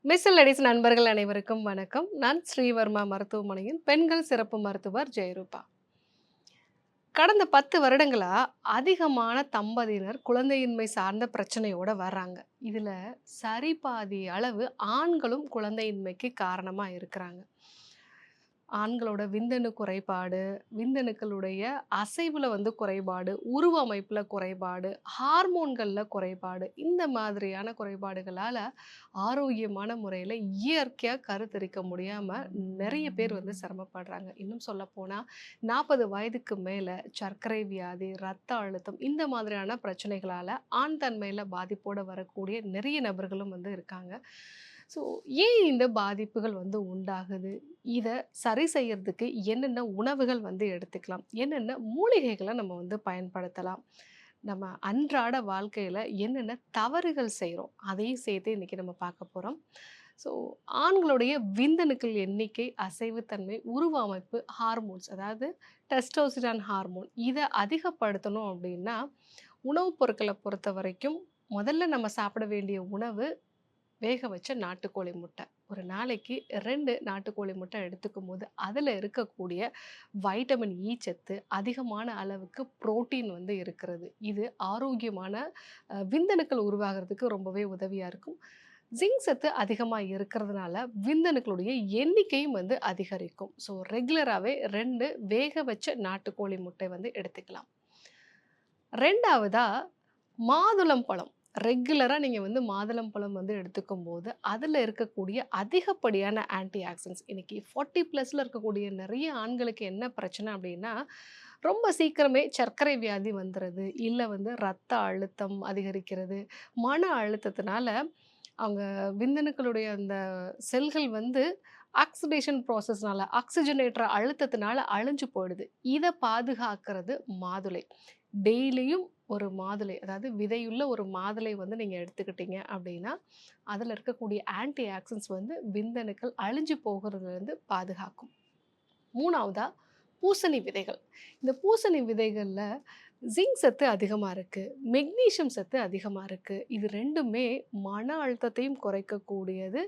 மிஸ்ஸல் ladies நண்பர்கள் அனைவருக்கும் வணக்கம். நான் ஸ்ரீவர்மா மருத்துவமனையின் பெண்கள் சிறப்பு மருத்துவர் ஜெயரூபா. கடந்த 10 வருடங்களா அதிகமான தம்பதியினர் குழந்தையின்மை சார்ந்த பிரச்சனையோட வர்றாங்க. இதுல சரிபாதி அளவு ஆண்களும் குழந்தையின்மைக்கு காரணமா இருக்கிறாங்க. ஆண்களோட விந்தணு குறைபாடு, விந்தணுக்களுடைய அசைவுல குறைபாடு, உருவ அமைப்புல குறைபாடு, ஹார்மோன்கள்ல குறைபாடு, இந்த மாதிரியான குறைபாடுகளால ஆரோக்கியமான முறையில இயற்கையா கருத்தரிக்க முடியாம நெறைய பேர் சிரமப்படுறாங்க. இன்னும் சொல்லப்போனா 40 வயதுக்கு மேல சர்க்கரை வியாதி, ரத்த அழுத்தம் இந்த மாதிரியான பிரச்சனைகளால ஆண் தன்மையில பாதிப்போட வரக்கூடிய நெறைய நபர்களும் இருக்காங்க. ஸோ ஏன் இந்த பாதிப்புகள் உண்டாகுது? இத சரி செய்யறதுக்கு என்னென்ன உணவுகள் எடுத்துக்கலாம்? என்னென்ன மூலிகைகள நம்ம பயன்படுத்தலாம்? நம்ம அன்றாட வாழ்க்கையில என்னென்ன தவறுகள் செய்றோம்? அதையும் சேர்த்து இன்னைக்கு நம்ம பார்க்க போறோம். ஸோ ஆண்களுடைய விந்தணுக்கள் எண்ணிக்கை, அசைவுத்தன்மை, உருவ அமைப்பு, ஹார்மோன்ஸ் அதாவது டெஸ்டோஸ்டிரான் ஹார்மோன் இத அதிகப்படுத்தணும் அப்படின்னா, உணவுப் பொருட்கள பொறுத்தவரைக்கும் முதல்ல நம்ம சாப்பிட வேண்டிய உணவு வேக வச்ச நாட்டுக்கோழி முட்டை. ஒரு நாளைக்கு 2 நாட்டுக்கோழி முட்டை எடுத்துக்கும்போது, அதில இருக்கக்கூடிய வைட்டமின் ஈ சத்து, அதிகமான அளவுக்கு புரோட்டீன் இருக்கிறது. இது ஆரோக்கியமான விந்தணுக்கள் உருவாகுறதுக்கு ரொம்பவே உதவியா இருக்கும். ஜிங்க் சத்து அதிகமா இருக்கிறதுனால, விந்தணுக்களுடைய எண்ணிக்கையும் அதிகரிக்கும். ஸோ ரெகுலராவே 2 வேக வச்ச நாட்டுக்கோழி முட்டை எடுத்துக்கலாம். 2வதா மாதுளம் பழம். ரெகுலரா நீங்க மாதுளம்பழம் எடுத்துக்கும்போது, அதில இருக்கக்கூடிய அதிகப்படியான ஆன்டி ஆக்சிடென்ட்ஸ் இன்னைக்கு 40 பிளஸ்ல இருக்கக்கூடிய நெறைய ஆண்களுக்கு என்ன பிரச்சனை அப்டின்னா, ரொம்ப சீக்கிரமே சர்க்கரை வியாதி வந்துருது. இல்ல ரத்த அழுத்தம் அதிகரிக்கிறது. மன அழுத்தத்தினால அவங்க விந்தணுக்களுடைய அந்த செல்கள் ஆக்சிடேஷன் ப்ராசஸ்னால, ஆக்ஸிஜனேற்ற அழுத்தத்தினால அழிஞ்சு போயிடுது. இத பாதுகாக்கிறது மாதுளை. டெய்லியும் ஒரு மாதுளை, அதாவது விதையுள்ள ஒரு மாதுளை நீங்க எடுத்துக்கிட்டீங்க அப்படின்னா, அதில இருக்கக்கூடிய ஆன்டி ஆக்சிடென்ட்ஸ் விந்தணுக்கள் அழிஞ்சு போகுறதுலருந்து பாதுகாக்கும். 3வதா பூசணி விதைகள். இந்த பூசணி விதைகள்ல ஜிங்க் சத்து அதிகமா இருக்கு. மெக்னீசியம் சத்து அதிகமா இருக்கு. இது 2மே மன அழுத்தத்தையும் குறைக்கக்கூடியது.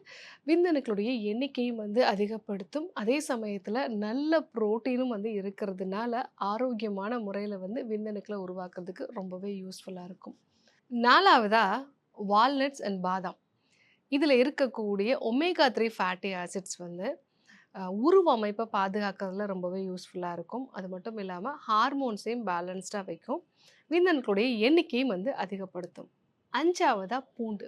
விந்தணுக்களுடைய எண்ணிக்கையும் அதிகப்படுத்தும். அதே சமயத்தில நல்ல புரோட்டீனும் இருக்கிறதுனால, ஆரோக்கியமான முறையில விந்தணுக்கள உருவாக்குறதுக்கு ரொம்பவே யூஸ்ஃபுல்லா இருக்கும். 4வதா வால்நட்ஸ் அண்ட் பாதாம். இதில இருக்கக்கூடிய ஒமேகா 3 ஃபேட்டி ஆசிட்ஸ் உருவ அமைப்ப பாதுகாக்கிறதுல ரொம்பவே யூஸ்ஃபுல்லா இருக்கும். அது மட்டும் இல்லாம ஹார்மோன்ஸையும் பேலன்ஸ்டா வைக்கும். விந்தணுக்களுடைய எண்ணிக்கையும் அதிகப்படுத்தும். 5வதா பூண்டு.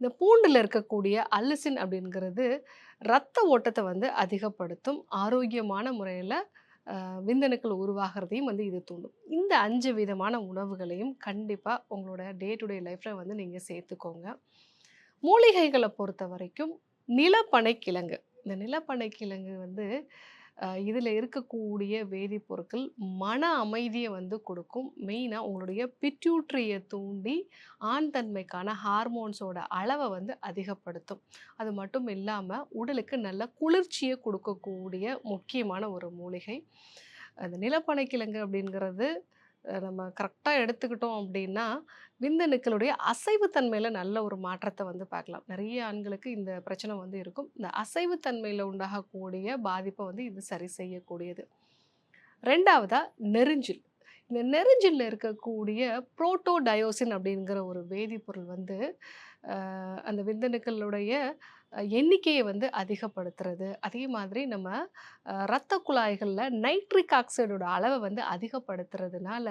இந்த பூண்டுல இருக்கக்கூடிய அல்லிசின் அப்படிங்கிறது ரத்த ஓட்டத்த அதிகப்படுத்தும். ஆரோக்கியமான முறையில விந்தணுக்கள் உருவாகுறதையும் இது தூண்டும். இந்த 5 விதமான உணவுகளையும் கண்டிப்பா உங்களோட டே டு டே லைஃப்ல நீங்க சேர்த்துக்கோங்க. மூலிகைகள பொறுத்தவரைக்கும் நிலப்பனைக்கிழங்கு. இந்த நிலப்பனைக்கிழங்கு இதில இருக்கக்கூடிய வேதிப்பொருட்கள் மன அமைதிய கொடுக்கும். மெயினா உங்களுடைய பிட்யூட்டரிய தூண்டி ஆண் தன்மைக்கான ஹார்மோன்ஸோட அளவ அதிகப்படுத்தும். அது மட்டும் இல்லாம உடலுக்கு நல்ல குளிர்ச்சிய குடுக்கக்கூடிய முக்கியமான ஒரு மூலிகை. அந்த நிலப்பனைக்கிழங்கு அப்படிங்கிறது நம்ம கரெக்ட்டா எடுத்துக்கிட்டோம் அப்படின்னா, விந்தணுக்களுடைய அசைவுத்தன்மையில நல்ல ஒரு மாற்றத்த பார்க்கலாம். நெறைய ஆண்களுக்கு இந்த பிரச்சனை இருக்கும். இந்த அசைவுத்தன்மையில உண்டாகக்கூடிய பாதிப்ப இது சரி செய்யக்கூடியது. 2வதா நெரிஞ்சில். இந்த நெரிஞ்சில்ல இருக்கக்கூடிய புரோட்டோடயோசின் அப்படிங்கிற ஒரு வேதிப்பொருள் அ அந்த விந்தணுக்களுடைய எண்ணிக்கைய அதிகப்படுத்துறது. அதே மாதிரி நம்ம இரத்த குழாய்கள்ல நைட்ரிக் ஆக்சைடோட அளவ அதிகப்படுத்துறதுனால,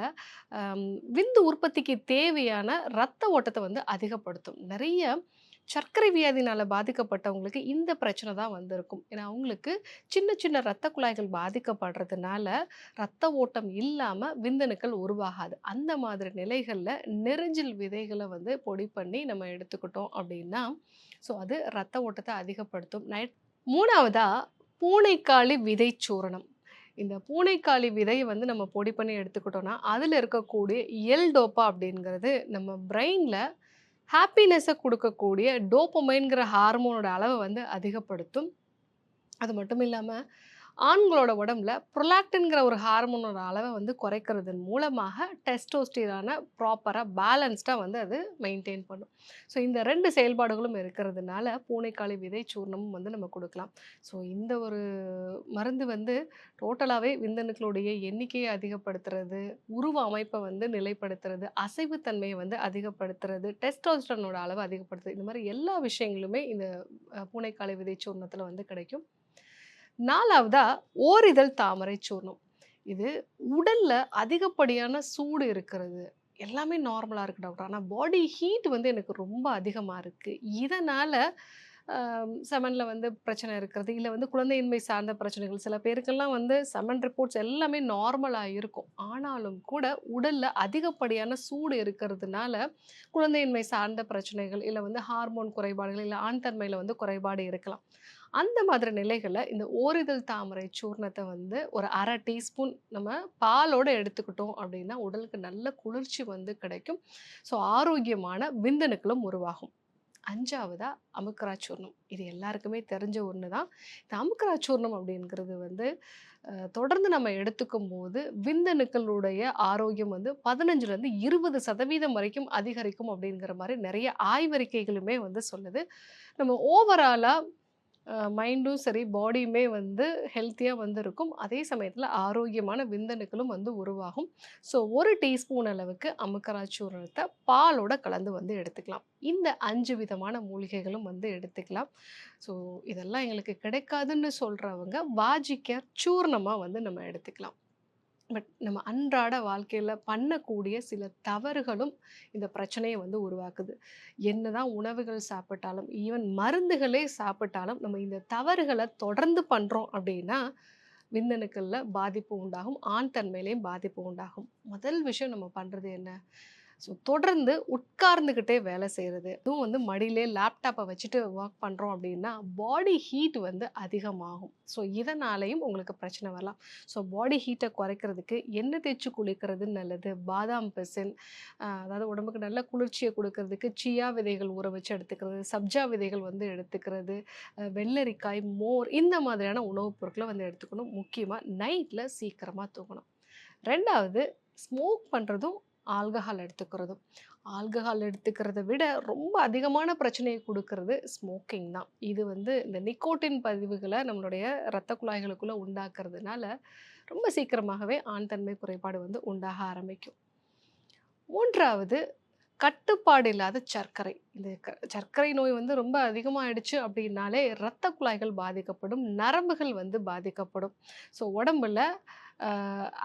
அம் விந்து உற்பத்திக்கு தேவையான இரத்த ஓட்டத்த அதிகப்படுத்தும். நெறைய சர்க்கரை வியாதினால பாதிக்கப்பட்டவங்களுக்கு இந்த பிரச்சனை தான் வந்திருக்கும். ஏன்னா, அவங்களுக்கு சின்ன சின்ன இரத்த குழாய்கள் பாதிக்கப்படுறதுனால, இரத்த ஓட்டம் இல்லாம விந்தணுக்கள் உருவாகாது. அந்த மாதிரி நிலைகள்ல நெரிஞ்சில் விதைகள பொடி பண்ணி நம்ம எடுத்துக்கிட்டோம் அப்படின்னா, ஸோ அது இரத்த ஓட்டத்த அதிகப்படுத்தும். 3வதா பூனைக்காளி விதை சூரணம். இந்த பூனைக்காளி விதைய நம்ம பொடி பண்ணி எடுத்துக்கிட்டோம்னா, அதில இருக்கக்கூடிய எல்-டோபா அப்படிங்கிறது நம்ம பிரெயின்ல ஹாப்பினஸ குடுக்கக்கூடிய டோபமைன்ங்கிற ஹார்மோனோட அளவ அதிகப்படுத்தும். அது மட்டும் இல்லாம, ஆண்களோட உடம்புல புரொலாக்டின்ங்கிற ஒரு ஹார்மோனோட அளவை வந்து குறைக்கிறதன் மூலமாக டெஸ்டோஸ்டிரான ப்ராப்பராக பேலன்ஸ்டாக வந்து அது மெயின்டைன் பண்ணும். ஸோ இந்த 2 செயல்பாடுகளும் இருக்கிறதுனால பூனைக்காளி விதை சூர்ணமும் வந்து நம்ம கொடுக்கலாம். ஸோ இந்த ஒரு மருந்து வந்து டோட்டலாகவே விந்தணுக்களுடைய எண்ணிக்கையை அதிகப்படுத்துறது, உருவ அமைப்பை வந்து நிலைப்படுத்துறது, அசைவுத்தன்மையை வந்து அதிகப்படுத்துறது, டெஸ்டோஸ்டரோனோட அளவை அதிகப்படுத்துறது, இந்த மாதிரி எல்லா விஷயங்களுமே இந்த பூனைக்காளி விதை சூர்ணத்தில் வந்து கிடைக்கும். 4வதா ஓரிதழ் தாமரை சூர்ணம். இது உடல்ல அதிகப்படியான சூடு இருக்கிறது. எல்லாமே நார்மலா இருக்கு டாக்டர். ஆனா பாடி ஹீட் வந்து எனக்கு ரொம்ப அதிகமா இருக்கு. இதனால செமன்ல வந்து பிரச்சனை இருக்கிறது, இல்ல வந்து குழந்தையின்மை சார்ந்த பிரச்சனைகள். சில பேருக்கெல்லாம் வந்து செமன் ரிப்போர்ட்ஸ் எல்லாமே நார்மலா இருக்கும். ஆனாலும் கூட உடல்ல அதிகப்படியான சூடு இருக்கிறதுனால, குழந்தையின்மை சார்ந்த பிரச்சனைகள், இல்ல வந்து ஹார்மோன் குறைபாடுகள், இல்ல ஆண் தன்மையில வந்து குறைபாடு இருக்கலாம். அந்த மாதிரி நிலைகள்ல இந்த ஓரிதழ் தாமரை சூர்ணத்த வந்து ஒரு 1/2 டீஸ்பூன் நம்ம பாலோட எடுத்துக்கிட்டோம் அப்படின்னா, உடலுக்கு நல்ல குளிர்ச்சி வந்து கிடைக்கும். ஸோ ஆரோக்கியமான விந்தணுக்களும் உருவாகும். 5வதா அமுக்கரா சூர்ணம். இது எல்லாருக்குமே தெரிஞ்ச ஒண்ணு தான். இந்த அமுக்கரா சூர்ணம் அப்படிங்கிறது வந்து தொடர்ந்து நம்ம எடுத்துக்கும்போது விந்தணுக்களுடைய ஆரோக்கியம் வந்து 15லேருந்து 20% வரைக்கும் அதிகரிக்கும் அப்படிங்கிற மாரி நெறைய ஆய்வறிக்கைகளுமே வந்து சொல்லுது. நம்ம ஓவராலா மைண்டும் சரி, பாடியுமே வந்து ஹெல்த்தியா வந்து இருக்கும். அதே சமயத்தில ஆரோக்கியமான விந்தணுக்களும் வந்து உருவாகும். ஸோ 1 டீஸ்பூன் அளவுக்கு அமுக்கரா சூர்ணத்த பாலோட கலந்து வந்து எடுத்துக்கலாம். இந்த 5 விதமான மூலிகைகளும் வந்து எடுத்துக்கலாம். ஸோ இதெல்லாம் எங்களுக்கு கிடைக்காதுன்னு சொல்றவங்க வாஜிக்க சூர்ணமா வந்து நம்ம எடுத்துக்கலாம். பட் நம்ம அன்றாட வாழ்க்கையில பண்ணக்கூடிய சில தவறுகளும் இந்த பிரச்சனைய வந்து உருவாக்குது. என்னதான் உணவுகள் சாப்பிட்டாலும், ஈவன் மருந்துகளே சாப்பிட்டாலும், நம்ம இந்த தவறுகள தொடர்ந்து பண்றோம் அப்படின்னா, விந்தணுக்கள்ல பாதிப்பு உண்டாகும். ஆண் தன்மையிலயும் பாதிப்பு உண்டாகும். முதல் விஷயம் நம்ம பண்றது என்ன? ஸோ தொடர்ந்து உட்கார்ந்துகிட்டே வேலை செய்றது. அதுவும் வந்து மடியிலே லேப்டாப்ப வச்சுட்டு வொர்க் பண்றோம் அப்படின்னா, பாடி ஹீட் வந்து அதிகமாகும். ஸோ இதனாலேயும் உங்களுக்கு பிரச்சனை வரலாம். ஸோ பாடி ஹீட்ட குறைக்கிறதுக்கு எண்ணெய் தேய்ச்சு குளிக்கிறது நல்லது. பாதாம் பிசின், அதாவது உடம்புக்கு நல்ல குளிர்ச்சிய குடுக்கறதுக்கு சியா விதைகள் ஊற வச்சு எடுத்துக்கிறது, சப்ஜா விதைகள் வந்து எடுத்துக்கிறது, வெள்ளரிக்காய், மோர் இந்த மாதிரியான உணவுப் பொருட்கள வந்து எடுத்துக்கணும். முக்கியமா நைட்ல சீக்கிரமா தூங்கணும். 2வது ஸ்மோக் பண்றதும், ஆல்கஹால் எடுத்துக்கிறதும். ஆல்கஹால் எடுத்துக்கிறத விட ரொம்ப அதிகமான பிரச்சனைய குடுக்கிறது ஸ்மோக்கிங் தான். இது வந்து இந்த நிக்கோட்டின் பதிவுகள நம்மளுடைய இரத்த குழாய்களுக்குள்ள உண்டாக்குறதுனால, ரொம்ப சீக்கிரமாகவே ஆண் தன்மை குறைபாடு வந்து உண்டாக ஆரம்பிக்கும். 3வது கட்டுப்பாடு இல்லாத சர்க்கரை. இந்த சர்க்கரை நோய் வந்து ரொம்ப அதிகமாயிடுச்சு அப்படின்னாலே, இரத்த குழாய்கள் பாதிக்கப்படும், நரம்புகள் வந்து பாதிக்கப்படும். ஸோ உடம்புல அ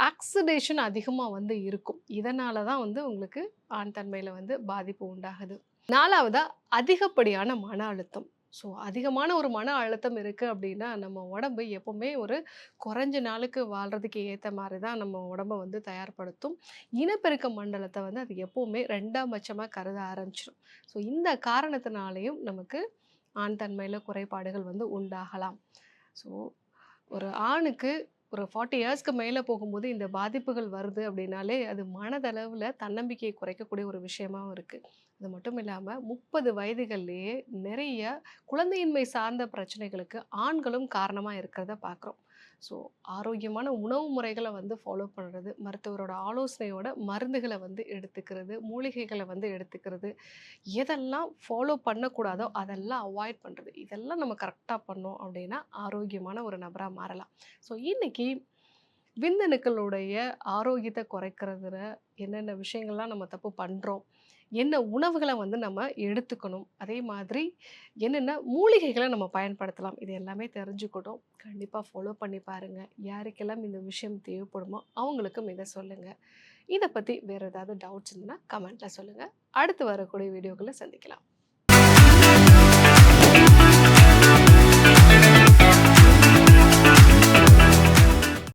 ஆக்சிடேஷன் அதிகமா வந்து இருக்கும். இதனால தான் வந்து உங்களுக்கு ஆண் தன்மையில வந்து பாதிப்பு உண்டாகுது. 4வதா அதிகப்படியான மன அழுத்தம். ஸோ அதிகமான ஒரு மன அழுத்தம் இருக்கு அப்படின்னா, நம்ம உடம்பு எப்பவுமே ஒரு குறைஞ்ச நாளுக்கு வாழ்றதுக்கு ஏத்த மாரி தான் நம்ம உடம்ப வந்து தயார்படுத்தும். இனப்பெருக்க மண்டலத்த வந்து அது எப்பவுமே 2ஆம் பட்சமா கருத ஆரம்பிச்சுரும். ஸோ இந்த காரணத்தினாலேயும் நமக்கு ஆண் தன்மையில குறைபாடுகள் வந்து உண்டாகலாம். ஸோ ஒரு ஆணுக்கு ஒரு 40 இயர்ஸ்க்கு மேல போகும்போது இந்த பாதிப்புகள் வருது அப்படின்னாலே, அது மனதளவுல தன்னம்பிக்கையை குறைக்கக்கூடிய ஒரு விஷயமாவும் இருக்கு. அது மட்டும் இல்லாம 30 வயதுகள்லயே நிறைய குழந்தையின்மை சார்ந்த பிரச்சனைகளுக்கு ஆண்களும் காரணமா இருக்கிறத பார்க்குறோம். ஸோ ஆரோக்கியமான உணவு முறைகள வந்து ஃபாலோ பண்றது, மருத்துவரோட ஆலோசனையோட மருந்துகள வந்து எடுத்துக்கிறது, மூலிகைகள வந்து எடுத்துக்கிறது, எதெல்லாம் ஃபாலோ பண்ணக்கூடாதோ அதெல்லாம் அவாய்ட் பண்றது. இதெல்லாம் நம்ம கரெக்ட்டா பண்ணோம் அப்படின்னா, ஆரோக்கியமான ஒரு நபரா மாறலாம். ஸோ இன்னைக்கு விந்தணுக்களுடைய ஆரோக்கியத்த குறைக்கிறதுல என்னென்ன விஷயங்கள்லாம் நம்ம தப்பு பண்றோம்? என்ன உணவுகள வந்து நம்ம எடுத்துக்கணும்? அதே மாதிரி என்னென்ன மூலிகைகள நம்ம பயன்படுத்தலாம்? இது எல்லாமே தெரிஞ்சுக்கிட்டோம். கண்டிப்பா ஃபாலோ பண்ணி பாருங்க. யாருக்கெல்லாம் இந்த விஷயம் தேவைப்படுமோ, அவங்களுக்கும் இத சொல்லுங்க. இத பத்தி வேற ஏதாவது டவுட்ஸ் இருந்ததுன்னா கமெண்ட்ல சொல்லுங்க. அடுத்து வரக்கூடிய வீடியோக்குள்ள சந்திக்கலாம்.